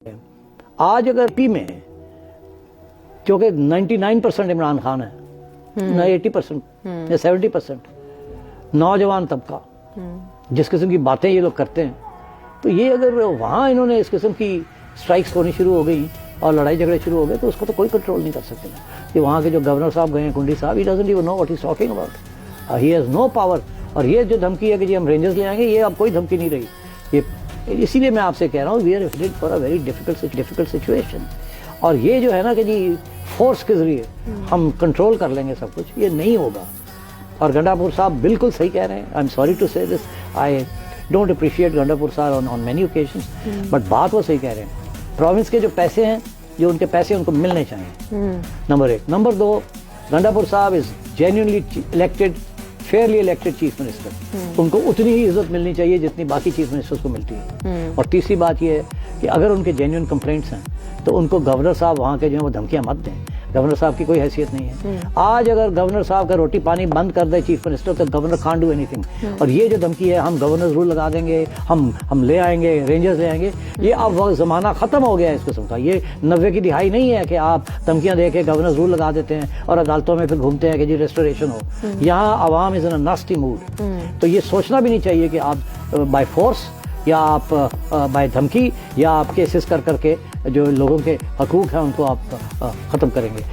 آج اگر پی میں چونکہ 99% عمران خان ہے نہ 80% یا 70% نوجوان طبقہ جس قسم کی باتیں یہ لوگ کرتے ہیں، تو یہ اگر وہاں انہوں نے اس قسم کی سٹرائکس ہونی شروع ہو گئی اور لڑائی جھگڑے شروع ہو گئے تو اس کو تو کوئی کنٹرول نہیں کر سکتے کہ وہاں کے جو گورنر صاحب گئے ہیں کنڈی صاحب، he doesn't even know what he's talking about. He has no power. اور یہ جو دھمکی ہے کہ جی ہم رینجرز لے آئیں گے، یہ اب کوئی دھمکی نہیں رہی. یہ اسی لیے میں آپ سے کہہ رہا ہوں we are headed for a very difficult situation. اور یہ جو ہے نا کہ جی فورس کے ذریعے ہم کنٹرول کر لیں گے سب کچھ، یہ نہیں ہوگا. اور گنڈاپور صاحب بالکل صحیح کہہ رہے ہیں. آئی ایم سوری ٹو سے دس، آئی ڈونٹ اپریشیٹ گنڈاپور صاحب آن مینی اوکیشنز، بٹ بات وہ صحیح کہہ رہے ہیں. پروونس کے جو پیسے ہیں، جو ان کے پیسے ان کو ملنے چاہیے، نمبر ایک. نمبر دو، گنڈاپور صاحب is genuinely elected, fairly elected chief minister. ان کو اتنی ہی عزت ملنی چاہیے جتنی باقی چیف منسٹرز کو ملتی ہے. اور تیسری بات یہ ہے کہ اگر ان کے جینوئن کمپلینٹس ہیں تو ان کو گورنر صاحب وہاں کے جو ہیں وہ دھمکیاں مت دیں. گورنر صاحب کی کوئی حیثیت نہیں ہے. آج اگر گورنر صاحب کا روٹی پانی بند کر دے چیف منسٹر تو governor can't do any thing. اور یہ جو دھمکی ہے ہم گورنر رول لگا دیں گے، ہم لے آئیں گے، رینجرز لے آئیں گے، یہ اب وقت زمانہ ختم ہو گیا ہے اس قسم کا. یہ 90 کی دہائی نہیں ہے کہ آپ دھمکیاں دے کے گورنر رول لگا دیتے ہیں اور عدالتوں میں پھر گھومتے ہیں کہ جی ریسٹوریشن ہو. یہاں عوام از ان اے ناسٹی موڈ. تو یہ سوچنا بھی نہیں چاہیے کہ آپ بائی فورس یا آپ بائی دھمکی یا آپ کیسز کر کے جو لوگوں کے حقوق ہیں ان کو آپ ختم کریں گے.